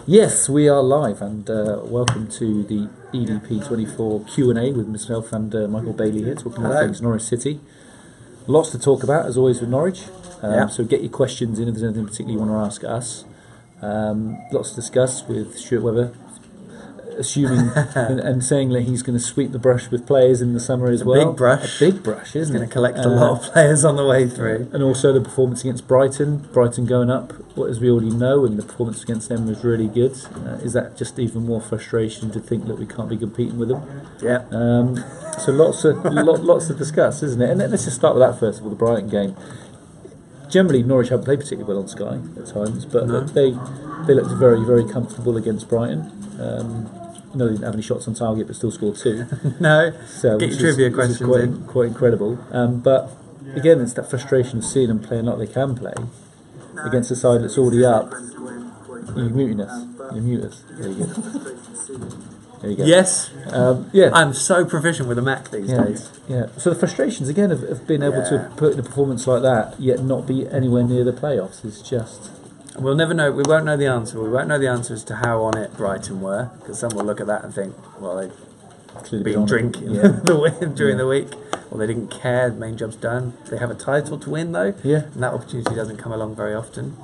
Yes, we are live, and welcome to the EDP24 Q&A with myself and Michael Bailey here, talking about things Norwich City. Lots to talk about, as always, with Norwich. So get your questions in if there's anything particularly you want to ask us. Lots to discuss with Stuart Webber, assuming and saying that he's going to sweep the brush with players in the summer as well. Big brush. A big brush, isn't it? Going to collect a lot of players on the way through. And also the performance against Brighton going up, as we already know, and the performance against them was really good. Is that just even more frustration to think that we can't be competing with them? Yeah. So lots to discuss, isn't it? And let's just start with that first of all, the Brighton game. Generally, Norwich haven't played particularly well on Sky at times, but they looked very, very comfortable against Brighton. I know they didn't have any shots on target, but still scored 2. No, so get your trivia questions in. Quite incredible. But again, it's that frustration of seeing them playing like they can play against a side that's already up. You're muting us. You mute us. There you go. There you go. Yes. Yeah. I'm so proficient with a Mac these days. Yeah. So the frustrations again of being able to put in a performance like that, yet not be anywhere near the playoffs, is just. We'll never know. We won't know the answer. We won't know the answer as to how on it Brighton were, because some will look at that and think, well, they've been drinking during the week, or they didn't care. The main job's done. They have a title to win though, and that opportunity doesn't come along very often.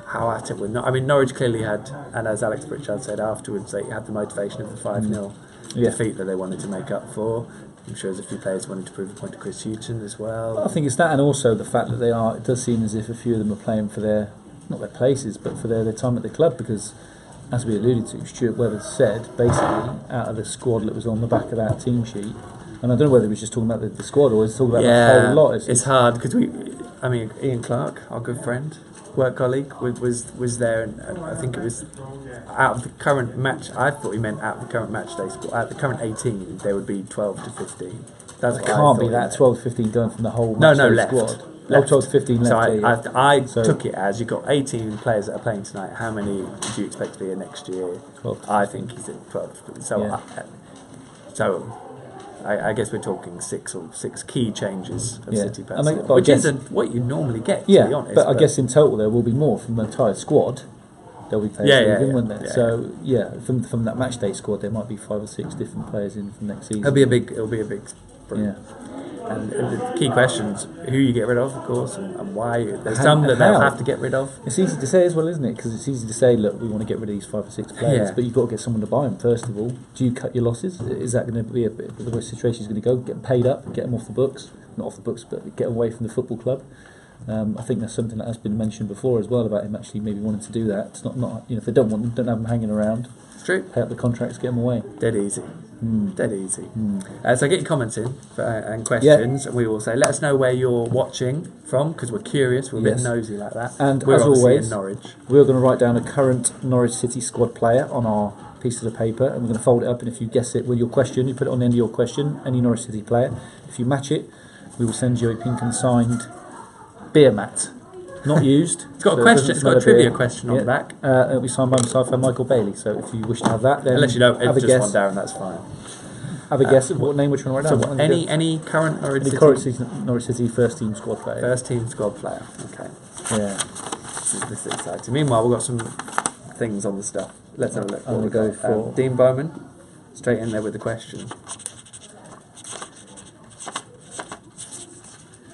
How at it with Norwich clearly had, and as Alex Pritchard said afterwards, they had the motivation of the 5-0 defeat that they wanted to make up for. I'm sure there's a few players wanting to prove a point to Chris Hughton as well. I think it's that, and also the fact that it does seem as if a few of them are playing for not their places, but for their time at the club, because, as we alluded to, Stuart Webber said, basically, out of the squad that was on the back of that team sheet, and I don't know whether he was just talking about the squad or he was talking about the whole lot. It's hard, because Ian Clark, our good friend, work colleague, was there, and I think it was out of the current match, I thought he meant out of the current match day squad, out of the current 18, there would be 12 to 15. It can't be that 12 to 15 going from the whole match day left. Squad. 12 to 15 left. So I took it as you've got 18 players that are playing tonight. How many do you expect to be here next year? 12. I think he's at 12. So I guess we're talking six key changes of City personnel, which isn't what you normally get, to be honest. But I guess in total there will be more from the entire squad. There'll be players leaving, won't there? So from that match day squad, there might be 5 or 6 different players in from next season. It'll be a big sprint. Yeah. And the key questions: who you get rid of course, and why. There's some that they'll have to get rid of. It's easy to say as well, isn't it? Because it's easy to say, look, we want to get rid of these 5 or 6 players, but you've got to get someone to buy them first of all. Do you cut your losses? Is that going to be the way the situation is going to go? Get them paid up, get them off the books, not off the books, but get away from the football club. I think that's something that has been mentioned before as well about him actually maybe wanting to do that. It's not if they don't want them, don't have them hanging around. It's true. Pay up the contracts, get them away. Dead easy. Dead easy. So get your comments in and questions, and we will say, let us know where you're watching from, because we're curious, we're a bit nosy like that. And we're as always, in Norwich. We're going to write down a current Norwich City squad player on our pieces of paper, and we're going to fold it up, and if you guess it with your question, you put it on the end of your question, any Norwich City player. If you match it, we will send you a pink and signed beer mat. Not used. It's got a question. It's got a trivia question on the back. It'll be signed by myself and Michael Bailey. So if you wish to have that, then unless you don't, it's just one Darren. That's fine. Have a guess at what name we're trying to write down. So any current Norwich City first team squad player. First team squad player. Okay. Yeah. This is exciting. Meanwhile, we've got some things on the stuff. Let's have a look. I'm going to go for Dean Bowman. Straight in there with the question.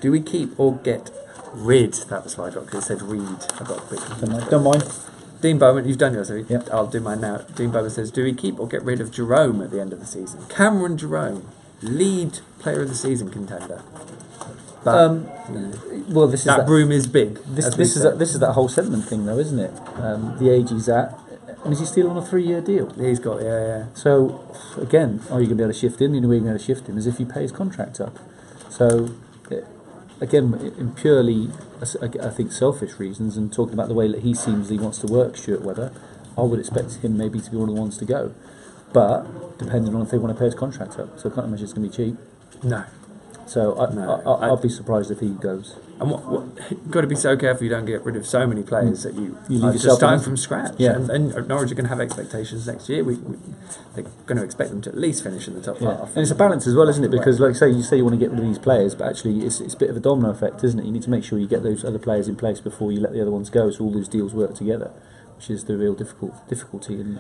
Do we keep or get rid? That was what I got, because it said read. I got a bit. Don't mind. Dean Bowman, you've done yours, have you? Yep. I'll do mine now. Dean Bowman says, do we keep or get rid of Jerome at the end of the season? Cameron Jerome, lead player of the season contender. But, well, this is that room is big. This is that whole sentiment thing, though, isn't it? The age he's at, and is he still on a 3-year deal? He's got So again, are you going to be able to shift him? The only way you're going to shift him is if you pay his contract up. So. Again, in purely, I think, selfish reasons, and talking about the way that he seems he wants to work, Stuart Webber, I would expect him maybe to be one of the ones to go. But, depending on if they want to pay his contract up. So I can't imagine it's going to be cheap. No. So I'll be surprised if he goes. And you've got to be so careful you don't get rid of so many players that you leave just starting from scratch. Yeah. And Norwich are going to have expectations next year. They're going to expect them to at least finish in the top half. And it's a balance as well, isn't it? Because, like you say you want to get rid of these players, but actually it's a bit of a domino effect, isn't it? You need to make sure you get those other players in place before you let the other ones go, so all those deals work together. which is the real difficulty. And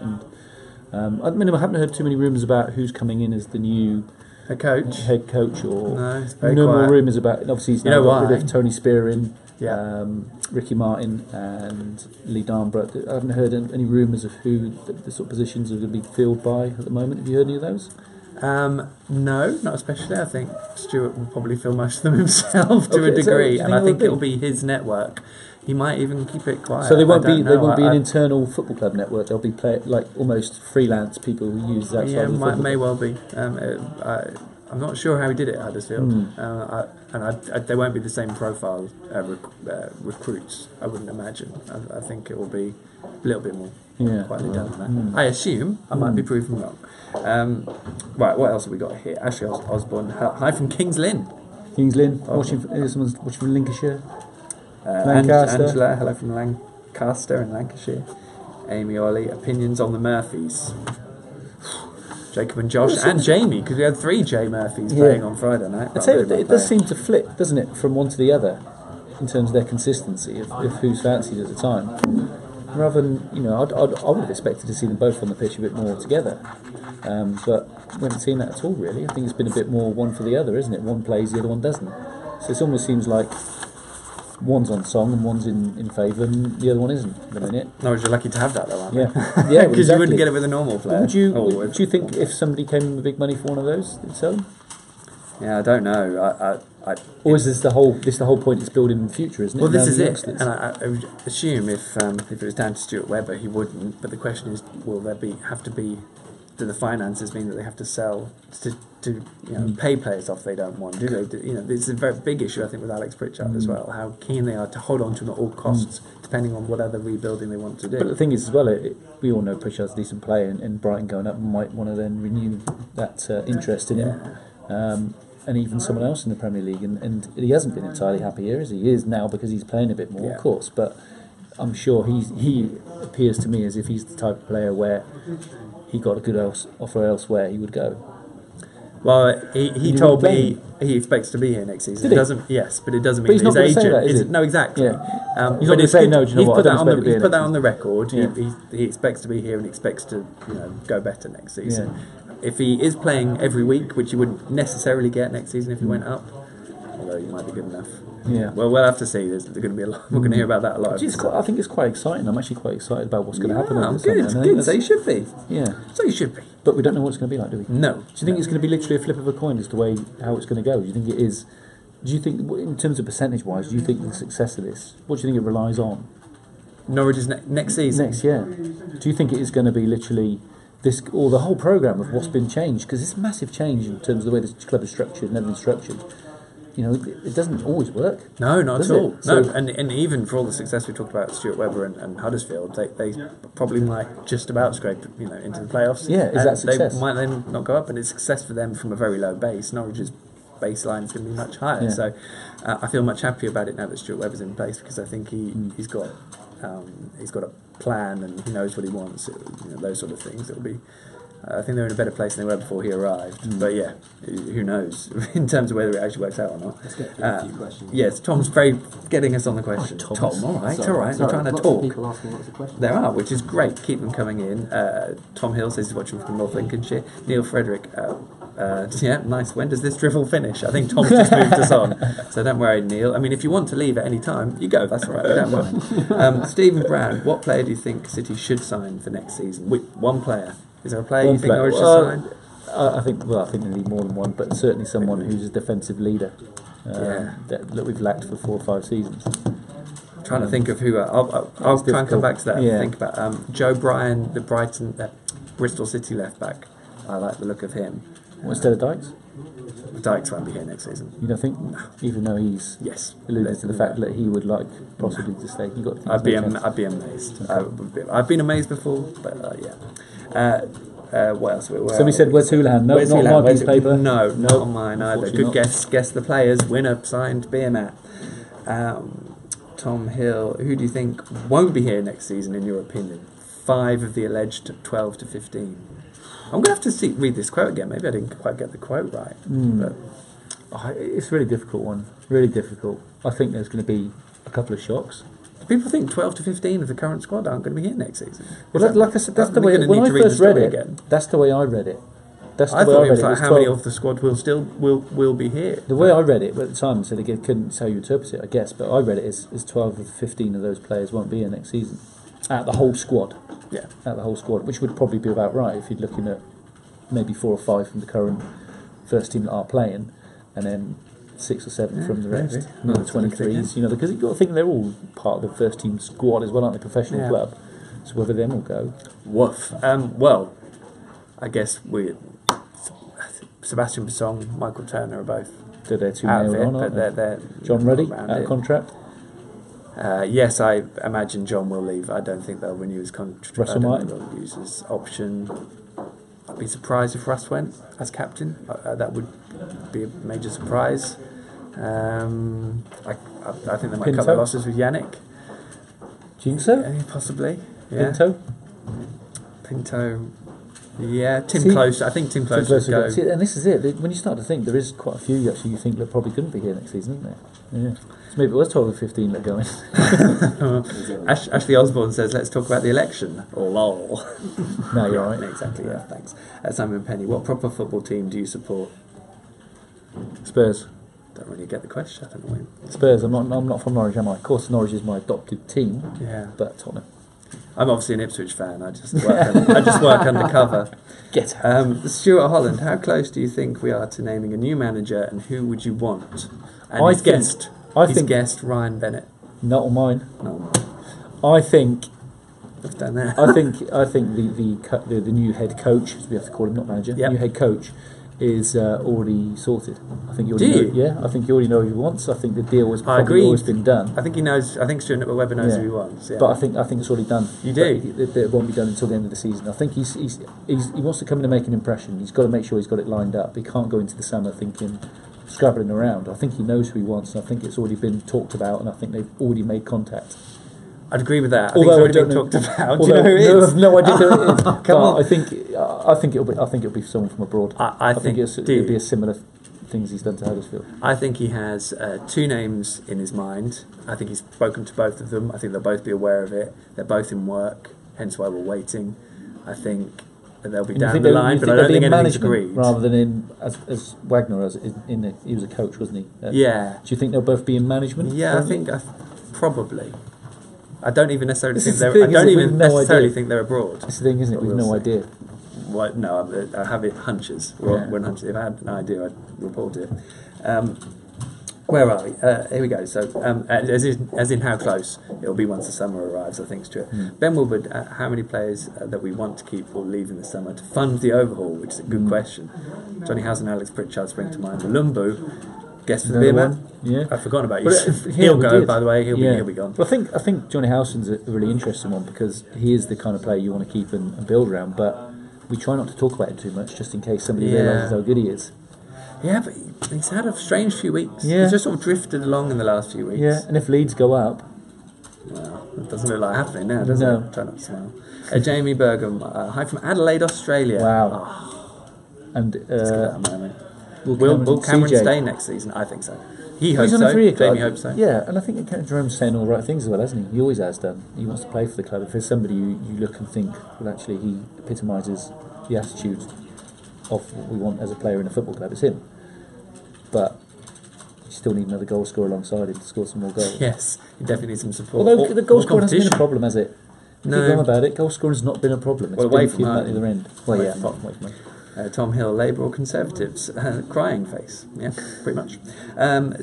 I mean, I haven't heard too many rumours about who's coming in as the new head coach, or no, it's very no quiet. more rumours about. Obviously, he's now got rid of Tony Spearin, Ricky Martin, and Lee Darnborough. I haven't heard any rumours of who the sort of positions are going to be filled by at the moment. Have you heard any of those? No, not especially. I think Stuart will probably fill most of them himself to a degree, and I think it'll be his network. He might even keep it quiet. So they won't be an internal football club network. They'll be like almost freelance people who use that. Yeah, may well be. I'm not sure how he did it at Huddersfield, they won't be the same profile recruits. I wouldn't imagine. I think it will be a little bit more quietly done than that. I assume. I might be proven wrong. Right, what else have we got here? Ashley Osborne. Hi from Kings Lynn. Someone's watching from Lincolnshire. Lancaster. Angela, hello from Lancaster in Lancashire. Amy Ollie, opinions on the Murphys. Jacob and Josh and Jamie, because we had 3 J Murphys playing on Friday night. I tell you, it does seem to flip, doesn't it, from one to the other in terms of their consistency of who's fancied at the time. Rather than, I would have expected to see them both on the pitch a bit more together. But we haven't seen that at all, really. I think it's been a bit more one for the other, isn't it? One plays, the other one doesn't. So it almost seems like one's on song and one's in favour and the other one isn't at the minute. Norwich are lucky to have that though, aren't they? Yeah, because you wouldn't get it with a normal player. Do you think if somebody came in with big money for one of those, they'd sell them? Yeah, I don't know. Or is this the whole point? It's building in the future, isn't it? Well, this is it. And I would assume if it was down to Stuart Webber, he wouldn't. But the question is, will there do the finances mean that they have to sell to pay players off they don't want? Do they? It's a very big issue, I think, with Alex Pritchard as well. How keen they are to hold on to them at all costs, depending on what other rebuilding they want to do. But the thing is, as well, we all know Pritchard's a decent player, and Brighton going up might want to then renew that interest in him. And even someone else in the Premier League, and he hasn't been entirely happy here, as he is now because he's playing a bit more, of course. But I'm sure he appears to me as if he's the type of player where he got a good offer elsewhere, he would go. Well, he told me he expects to be here next season. Did he? but it doesn't mean he's not his agent. say that, is it? No, exactly. Yeah. He's not going to say no. Do you know what? He's put that on the record. Yeah. He expects to be here and expects to go better next season. Yeah. If he is playing every week, which you wouldn't necessarily get next season if he went up, although he might be good enough. Yeah. Well, we'll have to see. There's going to be a lot. We're going to hear about that a lot. I think it's quite exciting. I'm actually quite excited about what's going to happen. I'm good. It's good. So you should be. Yeah. So you should be. But we don't know what it's going to be like, do we? No. Do you think it's going to be literally a flip of a coin as to how it's going to go? Do you think it is? Do you think, in terms of percentage-wise, do you think the success of this? What do you think it relies on? Norwich's next season. Do you think it is going to be literally this, or the whole programme of what's been changed? Because it's a massive change in terms of the way this club is structured and everything's structured. It doesn't always work. No, not at all. So, no, and even for all the success we talked about, Stuart Webber and Huddersfield, they probably might just about scrape into the playoffs. Yeah, is that success? They might then not go up, and it's success for them from a very low base. Norwich's baseline is going to be much higher. Yeah. So I feel much happier about it now that Stuart Webber's in place, because I think he's got a plan and he knows what he wants. Those sort of things. It'll be. I think they're in a better place than they were before he arrived. But yeah, who knows in terms of whether it actually works out or not. Let's get a few questions. Yes, Tom's getting us on the question. Tom, all right. We're trying to talk. People asking lots of questions. There are, which is great. Keep them coming in. Tom Hill says he's watching from North Lincolnshire. Neil Frederick. Nice. When does this drivel finish? I think Tom's just moved us on. So don't worry, Neil. I mean, if you want to leave at any time, you go. That's all right. We don't mind. Stephen Brown, what player do you think City should sign for next season? One player. Is there a player you think Norwich should sign? I think they need more than one, but certainly someone who's a defensive leader that we've lacked for 4 or 5 seasons. I'm trying to think of who. I'll try and come back to that and think about Joe Bryan, the Bristol City left back. I like the look of him. Instead of Dykes? Dykes won't be here next season. You don't think? Even though he's alluded to the fact that he would like possibly to stay. I'd be amazed. Okay. I've been amazed before, but yeah. What else? Somebody said, "Where's Houlihan?" No, not on my piece of paper. No, not on mine either. Good guess. Guess the players. Winner signed. Be a Matt. Tom Hill. Who do you think won't be here next season, in your opinion? 5 of the alleged 12 to 15. I'm going to have to read this quote again. Maybe I didn't quite get the quote right. But it's a really difficult one. Really difficult. I think there's going to be a couple of shocks, People think 12 to 15 of the current squad aren't going to be here next season. Well, like I said, that's the way. When I first read it, that's the way I read it. That's the I way thought I it read was it. like Was how 12. many of the squad will be here. The way I read it at the time, so they couldn't tell you interpret it, I guess, but I read it as 12 of the 15 of those players won't be here next season. At the whole squad. Yeah. At the whole squad, which would probably be about right if you're looking at maybe 4 or 5 from the current first team that are playing, and then 6 or 7 from the rest. You know, the 23s, you know, because you've got to think they're all part of the first team squad as well, aren't they? Professional club. So whether them will go. Woof. Well, I guess Sebastian Bissong, Michael Turner are both They're 2 out of male it, on, but aren't they? they're John Ruddy, around out of it. contract. Yes, I imagine John will leave. I don't think they'll renew his contract. Russell I might. don't think they'll use his option. I'd be surprised if Russ went as captain. That would be a major surprise. I think they might cut their losses with Yannick. Do you think so? Possibly. Yeah. Pinto. Yeah, Tim Close. I think Tim Close would go. See, and this is it. When you start to think, there is quite a few actually you think that probably couldn't be here next season, isn't there? Yeah. So maybe it was 12 or 15 that go in. Ashley Osborne says, let's talk about the election. Lol. No, you're right. Exactly, yeah, thanks. Simon Penny, what proper football team do you support? Spurs. Don't really get the question, I don't know. Spurs. I'm not from Norwich, am I? Of course, Norwich is my adopted team. Yeah. But Tottenham. I'm obviously an Ipswich fan. I just work undercover. Get out. Stuart Holland, how close do you think we are to naming a new manager, and who would you want? And his guest Ryan Bennett. Not on mine. No, I think. I've done that. I think the new head coach, as we have to call him, not manager. Yep. New head coach is already sorted. I think you Do already you? know, yeah. I think you already know who he wants. I think the deal has I probably agree. always been done. I think he knows. I think Stuart Webber knows who he wants. Yeah. But I think it's already done. You do? But it won't be done until the end of the season. I think he wants to come in and make an impression. He's got to make sure he's got it lined up. He can't go into the summer thinking, scrabbling around. I think he knows who he wants, and I think it's already been talked about, and I think they've already made contact. I'd agree with that. Although I think it's already been talked about. Do you know who it I is? have no idea who it is. Come on. I think it'll be someone from abroad. I think it'll be a similar things he's done to Huddersfield. I think he has 2 names in his mind. I think he's spoken to both of them. I think they'll both be aware of it. They're both in work, hence why we're waiting. I think they'll be down the line, but I don't think anything's agreed. Rather than in as Wagner he was a coach, wasn't he? Yeah. Do you think they'll both be in management? Yeah, I think probably. I don't even necessarily think they're. I don't even necessarily think they're abroad. That's the thing, isn't it? We've no idea. Well, no, I have it hunches. We're in hunches. If I had an idea, I'd report it. Where are we? Here we go. So, as in how close it'll be once the summer arrives, I think, Stuart. Ben Wilbard, how many players that we want to keep will leave in the summer to fund the overhaul, which is a good question. Johnny House and Alex Pritchard spring to mind. Malumbu, guest for the beer man. Yeah, I've forgotten about you. But He'll go, by the way. He'll be gone. Well, I think Johnny Howson's a really interesting one because he is the kind of player you want to keep and build around, but we try not to talk about him too much, just in case somebody realises how good he is. Yeah, but he's had a strange few weeks. Yeah. He's just sort of drifted along in the last few weeks. Yeah, and if Leeds go up... Well, it doesn't look like happening now, does it? Try not to smile. Jamie Burgham, hi from Adelaide, Australia. Wow. Oh. And will Cameron stay next season? I think so. He hopes on so. a 3-year Jamie hopes so. Yeah, and I think Jerome's saying all the right things as well, hasn't he? He always has done. He wants to play for the club. If there's somebody you look and think, well, actually, he epitomises the attitude of what we want as a player in a football club, it's him. But you still need another goal scorer alongside him to score some more goals. Yes, you definitely need some support. Although the goal scoring hasn't been a problem, has it? No. Keep on about it. Goal scoring has not been a problem. It's away been from home. at the other end. Well, yeah, apart from away from home. Tom Hill, Labour or Conservatives? Crying face. Yeah, pretty much.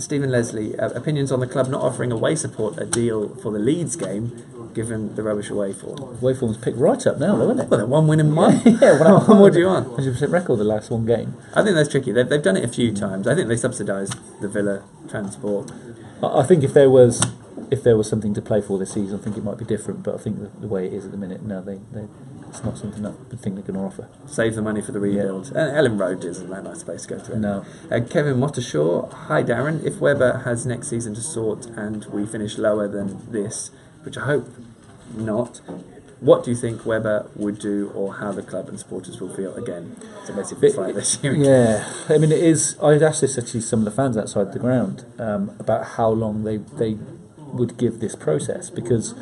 Stephen Leslie, opinions on the club not offering away support a deal for the Leeds game, given the rubbish away form. Away form's picked right up now, though, isn't it? Well, they're 1 win and 1. Yeah, what do you want? 100% record the last one game. I think that's tricky. They've done it a few times. I think they subsidised the Villa transport. I think if there was something to play for this season, I think it might be different. But I think the way it is at the minute, no, it's not something that I think they're going to offer. Save the money for the rebuild. Yeah. Ellen Road isn't that nice place to go to. No. Kevin Mottershaw, hi Darren. If Webber has next season to sort and we finish lower than this, which I hope not, what do you think Webber would do, or how the club and supporters will feel again? So basically, it's like this year. Yeah, I mean, it is. I'd asked this actually some of the fans outside the ground about how long they would give this process, because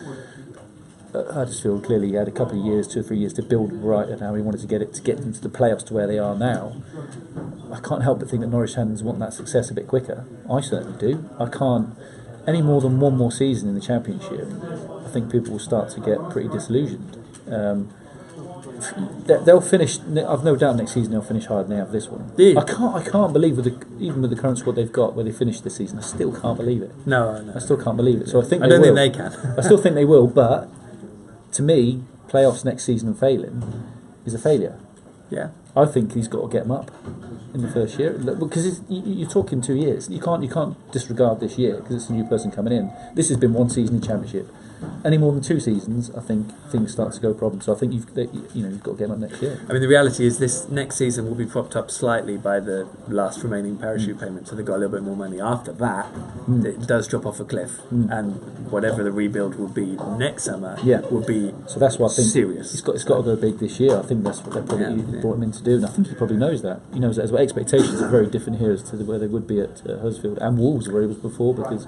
I just feel clearly he had a couple of years, 2 or 3 years to build right and how he wanted to get into the playoffs to where they are now. I can't help but think that Norwich fans want that success a bit quicker. I certainly do. I can't, any more than one more season in the Championship, I think people will start to get pretty disillusioned. They'll finish. I've no doubt next season they'll finish higher than they have this one. Yeah. I can't believe even with the current squad they've got, where they finished this season, I still can't believe it. No. I still can't believe it. So I think I don't think they can. I still think they will, but to me, playoffs next season and failing is a failure. Yeah. I think he's got to get them up in the first year, because you're talking 2 years. You can't disregard this year because it's a new person coming in. This has been one season in Championship. Any more than 2 seasons, I think things start to go problem. So I think you've got to get them up next year. I mean, the reality is this next season will be propped up slightly by the last remaining parachute payment, so they've got a little bit more money. After that, it does drop off a cliff, and whatever the rebuild will be next summer will be so that's what I think serious. It's got to go big this year. I think that's what they probably brought him in to do, and I think he probably knows that. He knows that as well. Expectations are very different here as to where they would be at Huddersfield and Wolves, where he was before, because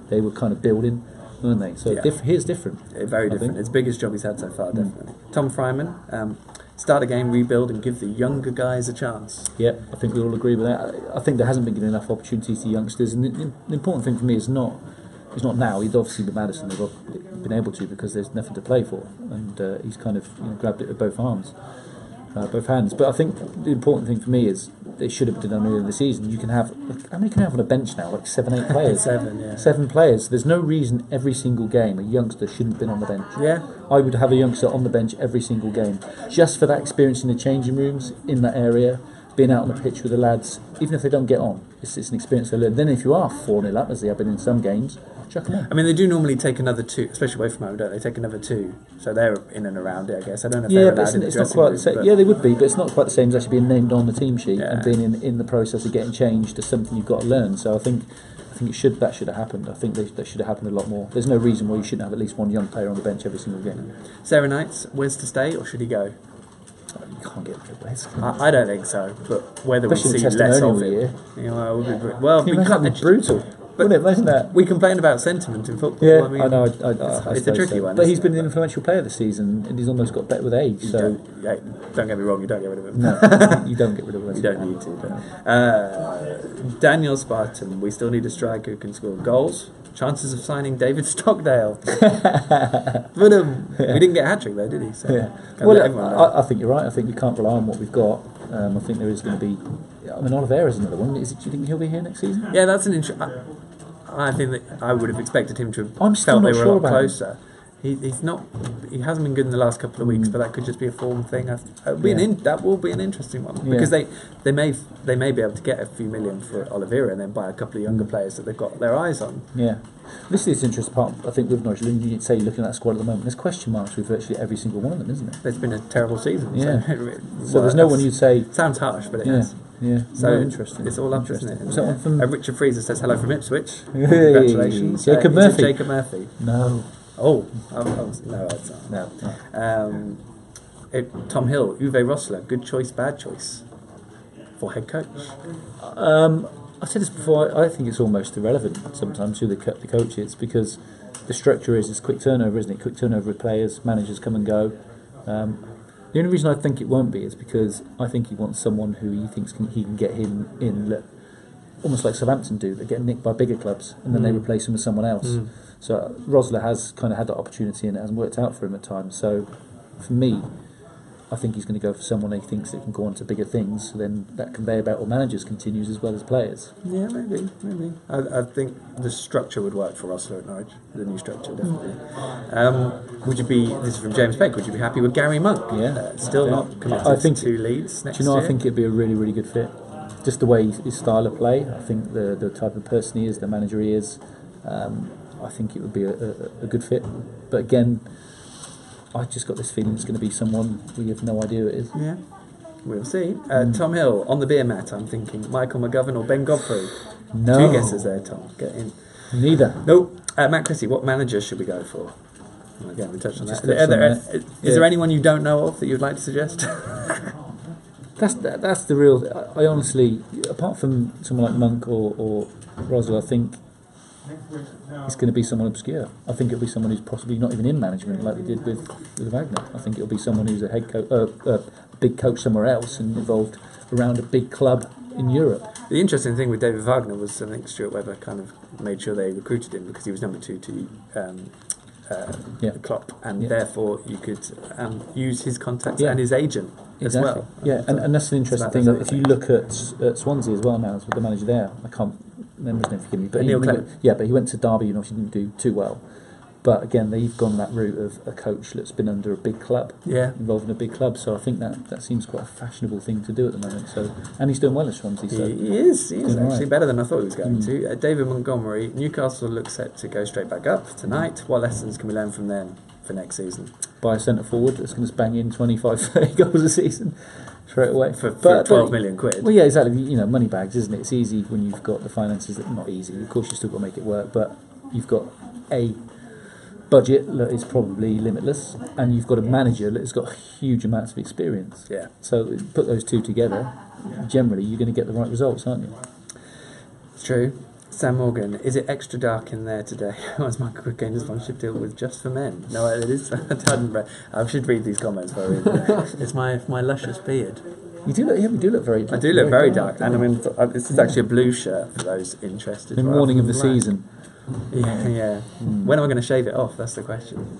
they were kind of building, weren't they? So here's different. Very different. It's the biggest job he's had so far, definitely. Tom Fryman, start a game, rebuild, and give the younger guys a chance. Yeah, I think we all agree with that. I think there hasn't been given enough opportunities to youngsters, and the important thing for me is not now. He'd obviously with Maddison they've been able to, because there's nothing to play for, and he's kind of grabbed it with both arms. Both hands. But I think the important thing for me is they should have been done earlier in the season. You can have, how many can you have on a bench now? Like 7, 8 players. 7 players. There's no reason every single game a youngster shouldn't have been on the bench. Yeah. I would have a youngster on the bench every single game, just for that experience in the changing rooms, in that area, being out on the pitch with the lads, even if they don't get on. It's an experience they learn. Then if you are 4-0 up, as they have been in some games, chuck them on. I mean, they do normally take another 2, especially away from home, don't they? Take another 2, so they're in and around it, I guess. I don't know if they're allowed in the dressing room. Yeah, they would be, but it's not quite the same as actually being named on the team sheet and being in the process of getting changed to something you've got to learn. So I think that should have happened. I think that should have happened a lot more. There's no reason why you shouldn't have at least one young player on the bench every single game. Sarah Knights, Wes to stay, or should he go? You can't get rid of Wes. I don't think so, but whether especially we see less of it, that'd be brutal. But imagine that. We complain about sentiment in football. Yeah, I mean, I know. It's a tricky one. But he's been an influential player this season, and he's almost got better with age. So don't get me wrong, you don't get rid of him. No, you don't get rid of him. You don't need to. But, Daniel Spartan, we still need a striker who can score goals. Chances of signing David Stockdale. But we didn't get a hat-trick though, did he? So I think you're right. I think we can't rely on what we've got. I think there is going to be... I mean, Oliveira's another one. Do you think he'll be here next season? Yeah, that's an interesting... I think that I would have expected him to have I'm still felt not they were sure a lot about closer. He's not. He hasn't been good in the last couple of weeks, but that could just be a form thing. That will be an interesting one because they may be able to get a few million for Oliveira and then buy a couple of younger players that they've got their eyes on. Yeah, this is the interesting part. I think with Norwich, you'd say looking at that squad at the moment, there's question marks with virtually every single one of them, isn't there? It's been a terrible season. Yeah. So there's no one you'd say sounds harsh, but it is. Yeah, so interesting. It's all up, isn't it? Was that one from Richard Freezer says hello from Ipswich. Hey, congratulations, Jacob Murphy. Jacob Murphy. No. Oh, no, it's not. No. Tom Hill, Uwe Rosler, good choice, bad choice for head coach. I said this before. I think it's almost irrelevant sometimes who the coach is, because the structure is quick turnover, isn't it? Quick turnover of players, managers come and go. The only reason I think it won't be is because I think he wants someone who he thinks he can get him in, almost like Southampton do. They get nicked by bigger clubs and then they replace him with someone else. So Rosler has kind of had that opportunity and it hasn't worked out for him at times. So for me, I think he's going to go for someone he thinks that can go on to bigger things. So then that conveyor belt of managers continues as well as players. Yeah, maybe. I think the structure would work for Rosler at Norwich. The new structure, definitely. Would you be? This is from James Peck. Would you be happy with Gary Monk? Yeah, still not committed to Leeds next year. I think it'd be a really, really good fit. Just the way his style of play. I think the type of person he is, the manager he is. I think it would be a good fit. But again, I just got this feeling it's going to be someone we have no idea who it is. Yeah, we'll see. Tom Hill, on the beer mat, I'm thinking Michael McGovern or Ben Godfrey. No. 2 guesses there, Tom. Get in. Neither. Nope. Matt Christie, what manager should we go for? Well, again, we touched on that. Is there anyone you don't know of that you'd like to suggest? That's the real... I honestly, apart from someone like Monk or Rosler, I think it's going to be someone obscure. I think it'll be someone who's possibly not even in management like we did with Wagner. I think it'll be someone who's a head coach, a big coach somewhere else and involved around a big club in Europe. The interesting thing with David Wagner was, I think Stuart Webber kind of made sure they recruited him because he was number 2 to Klopp, and therefore you could use his contacts and his agent as well. Yeah, and that's an interesting thing. If you look at Swansea as well now, as with the manager there, I can't remember his name, forgive me, but he went to Derby and obviously didn't do too well. But again, they've gone that route of a coach that's been under a big club, involved in a big club. So I think that seems quite a fashionable thing to do at the moment. So, and he's doing well at Swansea. So he is actually better than I thought he was going to. David Montgomery, Newcastle looks set to go straight back up tonight. What lessons can we learn from them for next season? Buy a centre forward that's going to bang in 25, 30 goals a season straight away for 12 million quid. Well, yeah, exactly. You know, money bags, isn't it? It's easy when you've got the finances. Not easy. Of course, you still got to make it work, but you've got a budget that is probably limitless, and you've got a manager that has got huge amounts of experience. Yeah. So put those two together, generally you're going to get the right results, aren't you? It's true. Sam Morgan, is it extra dark in there today? Was Michael Cook gained a sponsorship deal with Just for Men? No, it is. I should read these comments for you. It's my luscious beard. You do look. Yeah, we do look very. I do look very dark, and I mean, this is actually a blue shirt for those interested. The morning of the season. Yeah. When am I going to shave it off? That's the question.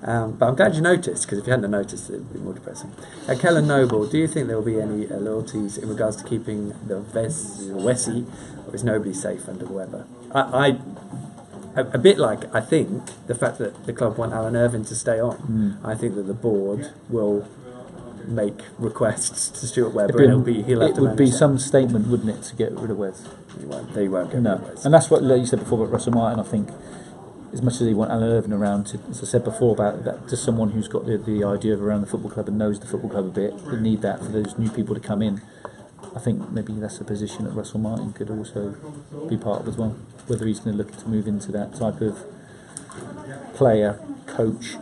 But I'm glad you noticed, because if you hadn't noticed, it would be more depressing. Kellen Noble, do you think there will be any loyalties in regards to keeping the Wessie, or is nobody safe under Webber? A bit like, I think, the fact that the club want Alan Irvine to stay on. I think that the board will make requests to Stuart Webber, and he'll have to manage. It would be some statement, wouldn't it, to get rid of Wes? They won't get rid of Wes. And that's what you said before about Russell Martin. I think, as much as they want Alan Irvine around, as I said before, about that, to someone who's got the idea of around the football club and knows the football club a bit, they need that for those new people to come in. I think maybe that's a position that Russell Martin could also be part of as well. Whether he's going to look to move into that type of player, coach,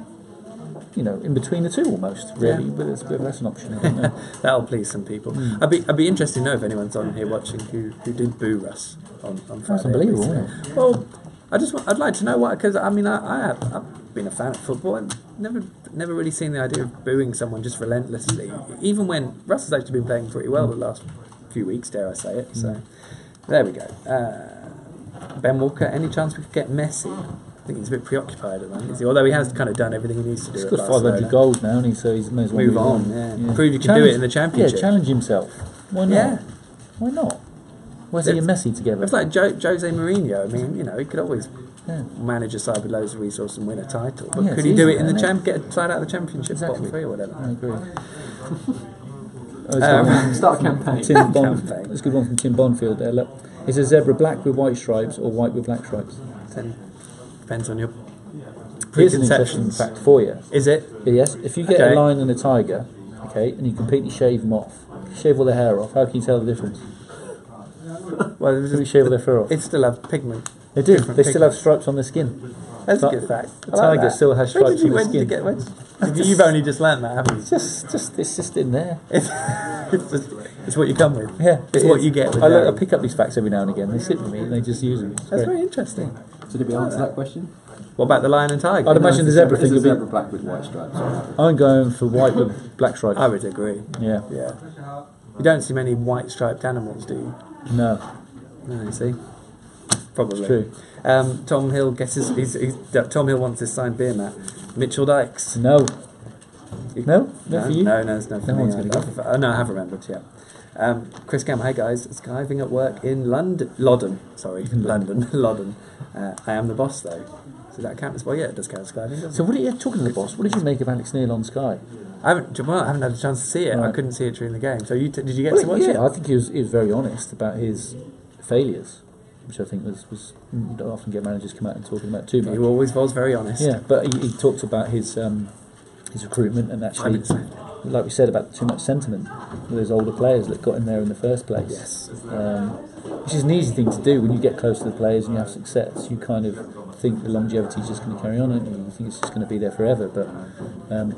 you know, in between the two almost, really, but it's a bit less an option. I don't know. That'll please some people. I'd be interested to know if anyone's on here watching who did boo Russ on Friday. That's unbelievable, isn't it? Well, I'd like to know why, because I mean I've been a fan of football and never really seen the idea of booing someone just relentlessly. Even when Russ has actually been playing pretty well the last few weeks, dare I say it. So there we go. Ben Walker, any chance we could get Messi? I think he's a bit preoccupied at the moment, is he? Although he has kind of done everything he needs to do. He's got 500 goals now, and so he's may as well move on. Yeah. Prove you can do it in the Championship. Yeah, challenge himself. Why not? Yeah. Why not? Where's he and Messi together? It's like Jose Mourinho. I mean, you know, he could always manage a side with loads of resources and win a title. But could he do it in the get a side out of the Championship, bottom 3 or whatever? I agree. Start a campaign. Tim Bond, that's a good one from Tim Bonfield there. Look, is a zebra black with white stripes or white with black stripes? Depends on your Here's an interesting fact for you. Is it? Yes. If you get a lion and a tiger, and you completely shave them off, shave all their hair off, how can you tell the difference? Well, you shave all their fur off. It still have pigment. They do. They still have stripes on their skin. That's a good fact. The tiger still has stripes on their skin. You've only just learned that, haven't you? It's just in there. It's what you come with. Yeah, it's what you get with I pick up these facts every now and again. They sit with me and they just use them. That's very interesting. So did we answer that question? What about the lion and tiger? I'd imagine the zebra thing would be zebra black with white stripes. I'm going for white with black stripes. I would agree. Yeah. You don't see many white striped animals, do you? No, you see. Probably. It's true. Tom Hill Tom Hill wants his signed beer mat. Mitchell Dykes. No. No for you. No, it's not for me. No, I have remembered. Yeah. Chris Campbell, hey guys, skiving at work in Loddon. Loddon. I am the boss though. Does that count as well? Yeah, it does count as skiving. So talking to the boss, what did you make of Alex Neil on Sky? I haven't had a chance to see it. Right. I couldn't see it during the game. So did you get to watch it? Yeah, I think he was very honest about his failures, which I think was you don't often get managers come out and talking about too much. He always was very honest. Yeah, but he talked about his recruitment and actually like we said about too much sentiment with those older players that got in there in the first place. Yes. Which is an easy thing to do when you get close to the players and you have success. You kind of think the longevity is just going to carry on, and you think it's just going to be there forever. But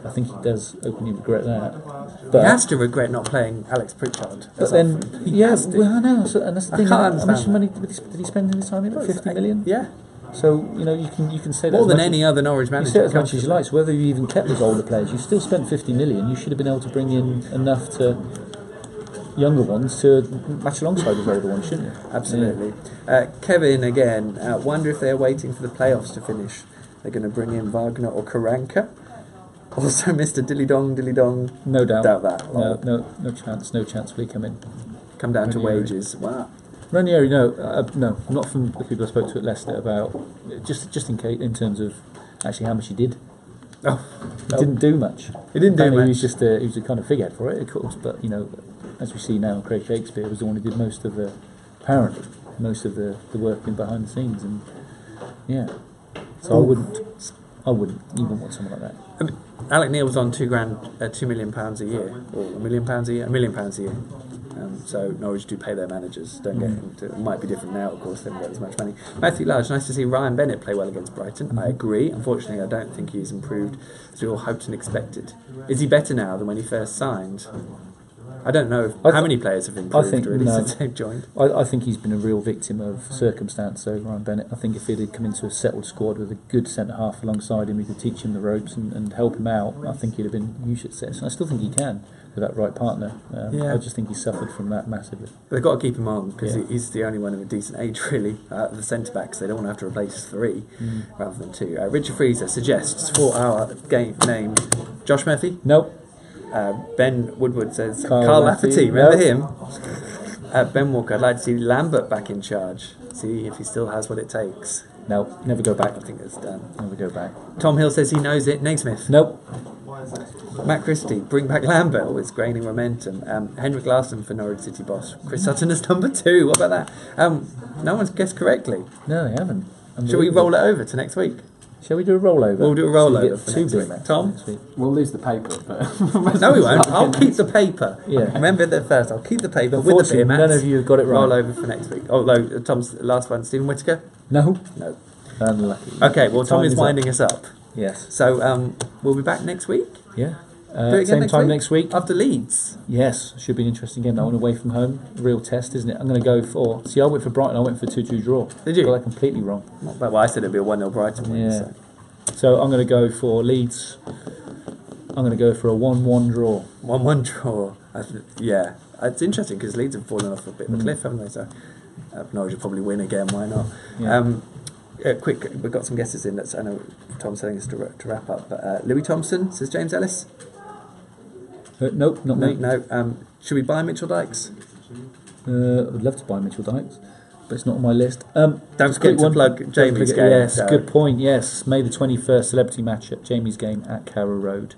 I think he does openly regret that. But he has to regret not playing Alex Pritchard. But then, well, I know, and that's the thing. How much money did he spend in his time? About 50 million. Yeah. So you can say that more than any other Norwich manager. You say as much as you like. So whether you even kept those older players, you still spent 50 million. You should have been able to bring in enough to younger ones to match alongside those older ones, shouldn't you? Absolutely. Yeah. Kevin again. Wonder if they're waiting for the playoffs to finish. They're going to bring in Wagner or Karanka. Also, Mr. Dilly Dong. No doubt. Doubt that. No chance. No chance will he come in. Come down to wages. Wow. Ranieri, no, not from the people I spoke to at Leicester about just in case in terms of actually how much he did. He didn't do much. He didn't do much. He was a kind of figurehead for it, of course. But as we see now, Craig Shakespeare was the one who did most of the work in behind the scenes, and so I wouldn't even want someone like that. Alec Neil was on £2 million a year, or £1 million a year, £1 million a year. So Norwich do pay their managers. Don't get into it. Might be different now, of course. They haven't got as much money. Matthew Large, nice to see Ryan Bennett play well against Brighton. I agree. Unfortunately, I don't think he's improved as we all hoped and expected. Is he better now than when he first signed? I don't know how many players have improved since they've joined. I think he's been a real victim of circumstance, so Ryan Bennett. I think if he'd come into a settled squad with a good centre-half alongside him who could teach him the ropes and help him out, I think he'd have been huge success. And I still think he can with that right partner. I just think he suffered from that massively. They've got to keep him on because he's the only one of a decent age, really, the centre-backs. They don't want to have to replace 3 rather than 2. Richard Freezer suggests for our game name, Josh Murphy? Nope. Ben Woodward says Carl Lafferty, remember him? Ben Walker, I'd like to see Lambert back in charge. See if he still has what it takes. Nope, never go back. I think it's done. Never go back. Tom Hill says he knows it. Naismith. Nope. Matt Christie, bring back Lambert. Oh, it's gaining momentum. Henrik Larsson for Norwich City boss. Chris Sutton as number 2. What about that? No one's guessed correctly. No, they haven't. Shall we roll it over to next week? Shall we do a rollover? We'll do a rollover for next week. Tom? We'll lose the paper, but no, we won't. I'll keep the paper. Yeah. Remember that first. I'll keep the paper with the beer mats. None of you have got it right. Roll over for next week. Although Tom's last one, Stephen Whittaker. No. Unlucky. Okay. Well, Tom is winding us up. Yes. So we'll be back next week. Yeah. Same time next week after Leeds. Yes, should be an interesting game. That one away from home, real test, isn't it? I'm going to go for. See, I went for Brighton. I went for 2-2 draw. Did you? Got that completely wrong. Not bad. Well, I said it'd be a 1-0 Brighton win. Yeah. So I'm going to go for Leeds. I'm going to go for a 1-1 draw. 1-1 draw. Yeah, it's interesting because Leeds have fallen off a bit of a cliff, haven't they? So Norwich will probably win again. Why not? Yeah. Quick, we've got some guesses in. I know Tom's telling us to wrap up. But Louis Thompson says James Ellis. Nope, not me. No. Should we buy Mitchell Dykes? I'd love to buy Mitchell Dykes, but it's not on my list. Don't forget to plug Jamie's game. Yes, good point. Yes, May the 21st, celebrity match at Jamie's game at Carrow Road.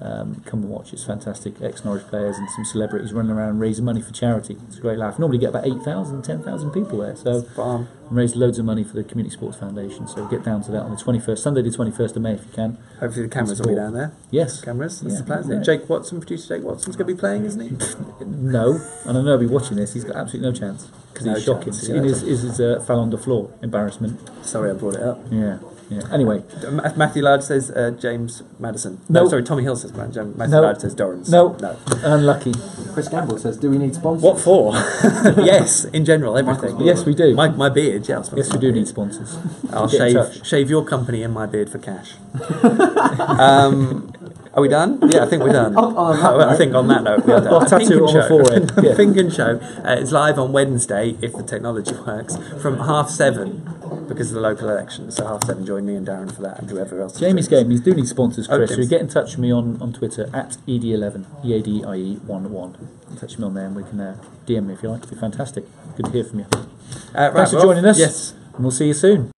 Come and watch. It's fantastic. Ex-Norwich players and some celebrities running around raising money for charity. It's a great laugh. Normally get about 8,000, 10,000 people there. So raise loads of money for the Community Sports Foundation. So get down to that on the 21st, Sunday the 21st of May if you can. Hopefully the cameras will be down there. Yes. Cameras. That's the plan, isn't it? Jake Watson, producer Jake Watson's going to be playing, isn't he? No. And I know he'll be watching this. He's got absolutely no chance. Because he's shocking. In his fell on the floor. Embarrassment. Sorry I brought it up. Yeah. Anyway, Matthew Large says James Maddison. No, sorry, Tommy Hill says Matthew Large says Dorrans. No, unlucky. Chris Gamble says, "Do we need sponsors?" What for? Yes, in general, everything. Yes, we do. My beard, yes, we do need sponsors. I'll shave your company and my beard for cash. Are we done? Yeah, I think we're done. I think on that note, we're done. I'll tattoo it on the forehead. Yeah. Fink and Show is live on Wednesday, if the technology works, from 7:30 because of the local elections. So 7:30, join me and Darren for that and whoever else. Jamie's game, you do need sponsors, Chris. So get in touch with me on Twitter at Eadie11, EADIE11. Touch me on there and we can DM me if you like. It'd be fantastic. Good to hear from you. Thanks for joining us. Yes. And we'll see you soon.